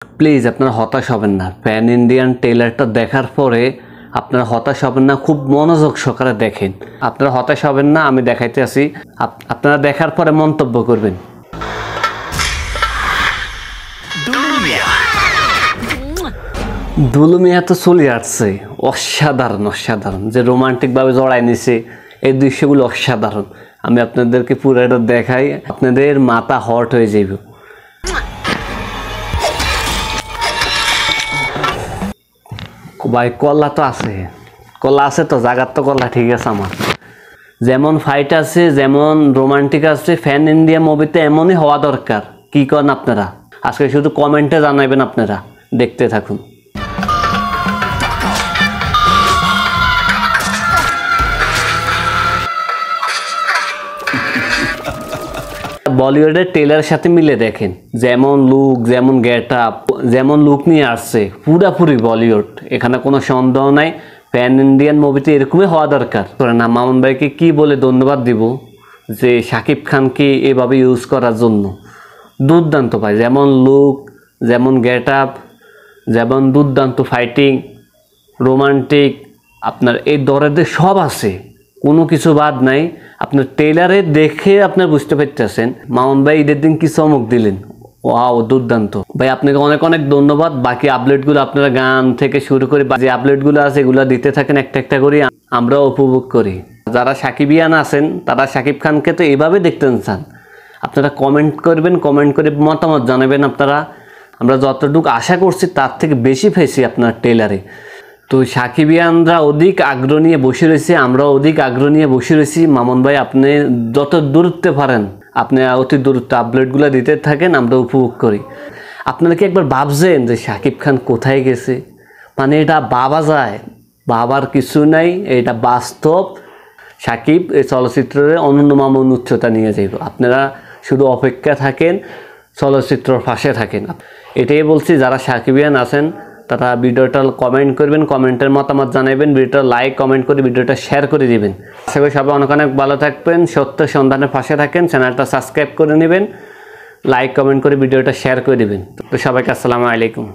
Please আপনারা হতাশ হবেন না। প্যান ইন্ডিয়ান ট্রেলারটা দেখার পরে আপনারা হতাশ হবেন না, খুব মনোযোগ সহকারে দেখেন। আপনারা হতাশ হবেন না, আমি দেখাইতে আসি, আপনারা দেখার পরে মন্তব্য করবেন। দুলু মিয়া তো চলে আসছে, অসাধারণ অসাধারণ, যে রোমান্টিকভাবে জড়াই নিছে, এই দৃশ্যগুলো অসাধারণ। আমি আপনাদেরকে পুরোটা দেখাই, আপনাদের মাথা হট হয়ে যাবে। ভাই কলা তো আছে, কলা আছে তো, জাগার তো কলা ঠিক আছে। আমার যেমন ফাইট আছে, যেমন রোমান্টিক আছে, ফ্যান ইন্ডিয়া মুভিতে এমনই হওয়া দরকার। কি করেন আপনারা? আজকে শুধু কমেন্টে জানাবেন, আপনারা দেখতে থাকুন। বলিউডের ট্রেলারের সাথে মিলে দেখেন, যেমন লুক, যেমন গেট আপ, যেমন লুক নিয়ে আসছে, পুরাপুরি বলিউড, এখানে কোনো সন্দেহ নাই। প্যান ইন্ডিয়ান মুভিতে এরকমই হওয়া দরকার। না, মামুন ভাইকে কি বলে ধন্যবাদ দিব যে শাকিব খানকে এভাবে ইউজ করার জন্য। দুর্দান্ত ভাই, যেমন লুক, যেমন গেট আপ, যেমন দুর্দান্ত ফাইটিং, রোমান্টিক, আপনার এই দরেদের সব আছে, কোনো কিছু বাদ নাই। আপনার ট্রেলারে দেখে আপনার বুঝতে পারতেছেন মামুন ভাই ঈদের দিন কি চমক দিলেন। ওয়াও, দুর্দান্ত ভাই, আপনাকে অনেক অনেক ধন্যবাদ। বাকি আপডেটগুলো আপনারা গান থেকে শুরু করে যে আপডেটগুলো আছে এগুলো দিতে থাকেন একটা একটা করে, আমরাও উপভোগ করি। যারা সাকিবিয়ান আছেন তারা শাকিব খানকে তো এভাবে দেখতে চান, আপনারা কমেন্ট করবেন, কমেন্ট করে মতামত জানাবেন আপনারা। আমরা যতটুকু আশা করছি তার থেকে বেশি পেয়েছি আপনার ট্রেলারে। তো সাকিবিয়ানরা অধিক আগ্রহ নিয়ে বসে রয়েছে, আমরা অধিক আগ্রহ নিয়ে বসে রয়েছি। মামুন ভাই আপনি যত দূরত্বে পারেন আপনি অতি দূরত্ব আপডেটগুলো দিতে থাকেন, আমরা উপভোগ করি। আপনারা কি একবার ভাবছেন যে শাকিব খান কোথায় গেছে? মানে এটা ভাবা যায়? ভাবার কিছু নাই, এটা বাস্তব। শাকিব এই চলচ্চিত্রের অনন্য মামুন উচ্চতা নিয়ে যাইব। আপনারা শুধু অপেক্ষা থাকেন, চলচ্চিত্রের পাশে থাকেন। এটাই বলছি, যারা সাকিবিয়ান আছেন তারা ভিডিওটা কমেন্ট করবেন, কমেন্টের মতামত জানাবেন, ভিডিওটা লাইক কমেন্ট করে ভিডিওটা শেয়ার করে দিবেন। আশা করি সবাই অনেক অনেক ভালো থাকবেন, সত্য সন্ধানের পাশে থাকেন, চ্যানেলটা সাবস্ক্রাইব করে নেবেন, লাইক কমেন্ট করে ভিডিওটা শেয়ার করে দিবেন। তো সবাইকে আসসালামু আলাইকুম।